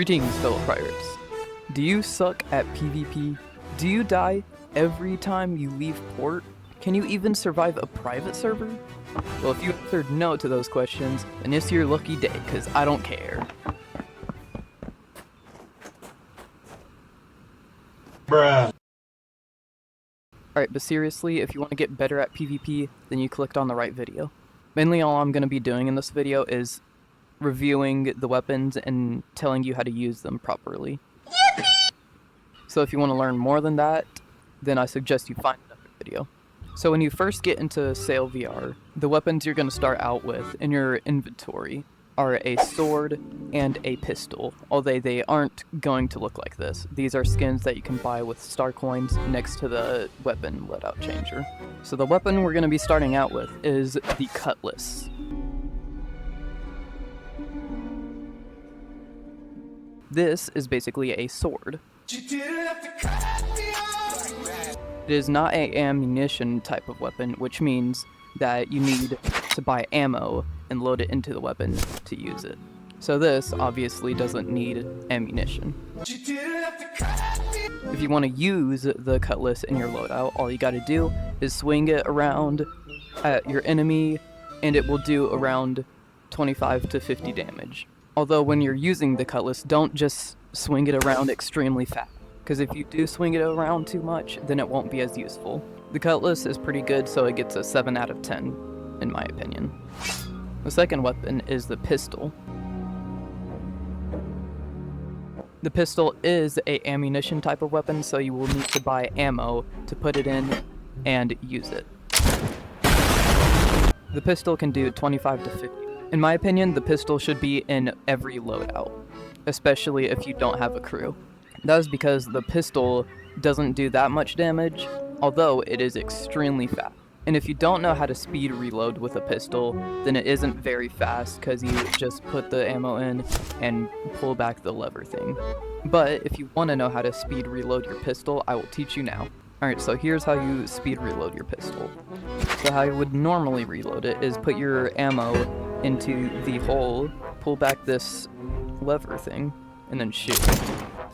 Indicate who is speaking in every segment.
Speaker 1: Greetings, fellow pirates. Do you suck at PvP? Do you die every time you leave port? Can you even survive a private server? Well, if you answered no to those questions, then it's your lucky day, cause I don't care.
Speaker 2: Bruh.
Speaker 1: Alright, but seriously, if you want to get better at PvP, then you clicked on the right video. Mainly all I'm going to be doing in this video is reviewing the weapons and telling you how to use them properly. So if you want to learn more than that, then I suggest you find another video. So when you first get into Sail VR, the weapons you're going to start out with in your inventory are a sword and a pistol, although they aren't going to look like this. These are skins that you can buy with star coins next to the weapon loadout changer. So the weapon we're going to be starting out with is the Cutlass. This is basically a sword. It is not an ammunition type of weapon, which means that you need to buy ammo and load it into the weapon to use it. So this obviously doesn't need ammunition. If you want to use the Cutlass in your loadout, all you gotta do is swing it around at your enemy and it will do around 25 to 50 damage. Although when you're using the Cutlass, don't just swing it around extremely fast, because if you do swing it around too much, then it won't be as useful. The Cutlass is pretty good, so it gets a 7 out of 10, in my opinion. The second weapon is the pistol. The pistol is a ammunition type of weapon, so you will need to buy ammo to put it in and use it. The pistol can do 25 to 50. In my opinion, the pistol should be in every loadout, especially if you don't have a crew. That is because the pistol doesn't do that much damage, although it is extremely fast. And if you don't know how to speed reload with a pistol, then it isn't very fast because you just put the ammo in and pull back the lever thing. But if you want to know how to speed reload your pistol, I will teach you now. Alright, so here's how you speed reload your pistol. So how you would normally reload it is put your ammo into the hole, pull back this lever thing, and then shoot.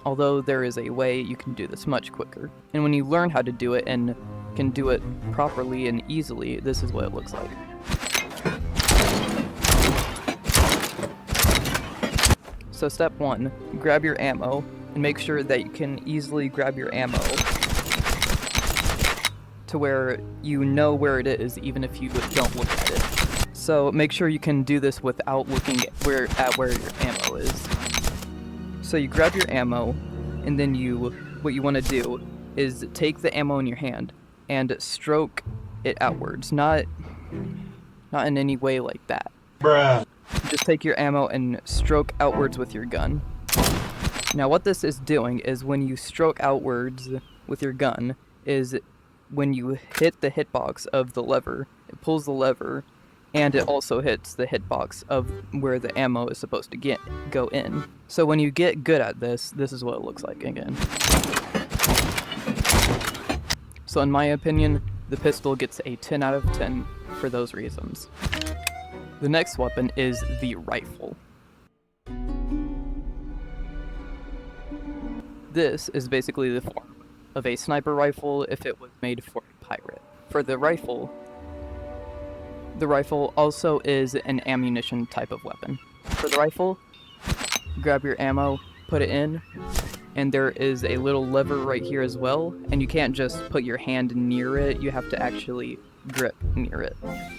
Speaker 1: Although there is a way you can do this much quicker. And when you learn how to do it and can do it properly and easily, this is what it looks like. So step 1, grab your ammo, and make sure that you can easily grab your ammo to where you know where it is, even if you don't look at it. So make sure you can do this without looking at where your ammo is. So you grab your ammo, and then what you want to do is take the ammo in your hand and stroke it outwards, not in any way like that.
Speaker 2: Bruh.
Speaker 1: Just take your ammo and stroke outwards with your gun. Now what this is doing is when you stroke outwards with your gun is when you hit the hitbox of the lever, it pulls the lever, and it also hits the hitbox of where the ammo is supposed to go in. So when you get good at this, this is what it looks like again. So in my opinion, the pistol gets a 10 out of 10 for those reasons. The next weapon is the rifle. This is basically the form of a sniper rifle if it was made for a pirate. For the rifle also is an ammunition type of weapon. For the rifle, grab your ammo, put it in, and there is a little lever right here as well, and you can't just put your hand near it, you have to actually grip near it.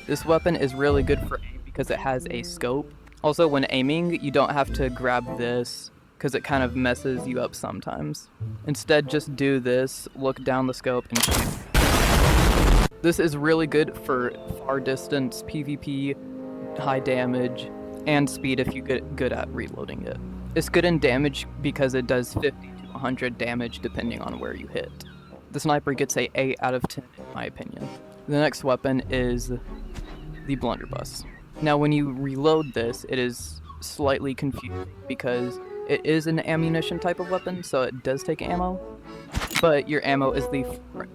Speaker 1: This weapon is really good for aim because it has a scope. Also, when aiming, you don't have to grab this because it kind of messes you up sometimes. Instead, just do this, look down the scope, and shoot. This is really good for far distance PvP, high damage, and speed if you get good at reloading it. It's good in damage because it does 50 to 100 damage depending on where you hit. The sniper gets a 8 out of 10 in my opinion. The next weapon is the blunderbuss. Now when you reload this, it is slightly confusing because it is an ammunition type of weapon, so it does take ammo, but your ammo is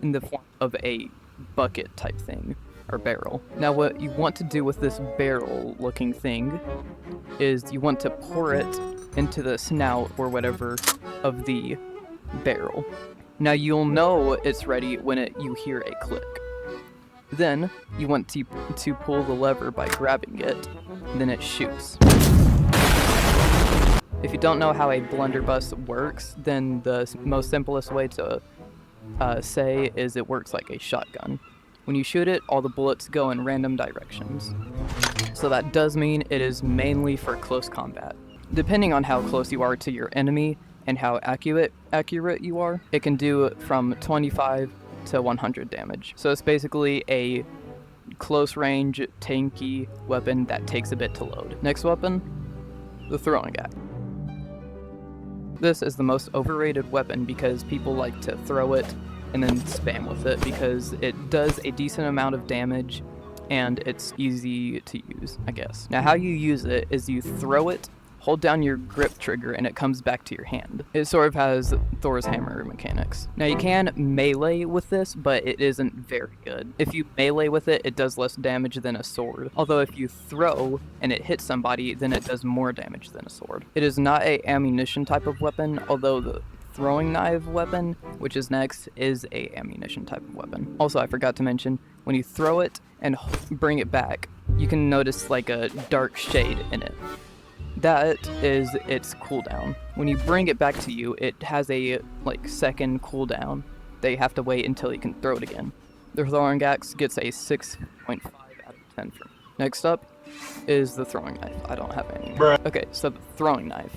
Speaker 1: in the form of a bucket type thing, or barrel. Now what you want to do with this barrel looking thing is you want to pour it into the snout or whatever of the barrel. Now you'll know it's ready when you hear a click. Then you want to pull the lever by grabbing it, then it shoots. If you don't know how a blunderbuss works, then the most simplest way to say is it works like a shotgun. When you shoot it, all the bullets go in random directions. So that does mean it is mainly for close combat. Depending on how close you are to your enemy and how accurate you are, it can do from 25 to 100 damage. So it's basically a close range, tanky weapon that takes a bit to load. Next weapon, the throwing axe. This is the most overrated weapon because people like to throw it and then spam with it because it does a decent amount of damage and it's easy to use, I guess. Now how you use it is you throw it, hold down your grip trigger, and it comes back to your hand. It sort of has Thor's hammer mechanics. Now you can melee with this, but it isn't very good. If you melee with it, it does less damage than a sword. Although if you throw and it hits somebody, then it does more damage than a sword. It is not a ammunition type of weapon, although the throwing knife weapon, which is next, is a ammunition type of weapon. Also, I forgot to mention, when you throw it and bring it back, you can notice like a dark shade in it. That is its cooldown. When you bring it back to you, it has a second cooldown. They have to wait until you can throw it again. The throwing axe gets a 6.5 out of 10 from me. Next up is the throwing knife. I don't have any. Okay, so the throwing knife.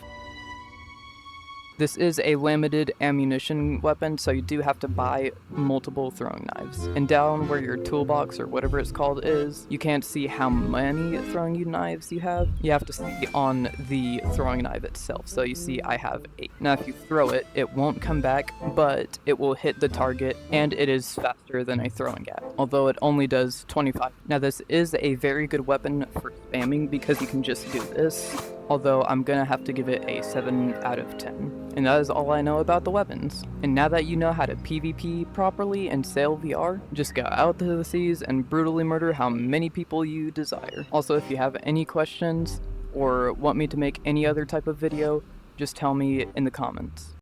Speaker 1: This is a limited ammunition weapon, so you do have to buy multiple throwing knives. And down where your toolbox, or whatever it's called, is, you can't see how many throwing knives you have. You have to see on the throwing knife itself. So you see I have 8. Now if you throw it, it won't come back, but it will hit the target, and it is faster than a throwing axe, although it only does 25. Now this is a very good weapon for spamming because you can just do this. Although I'm gonna have to give it a 7 out of 10. And that is all I know about the weapons. And now that you know how to PvP properly and sail VR, just go out to the seas and brutally murder how many people you desire. Also, if you have any questions or want me to make any other type of video, just tell me in the comments.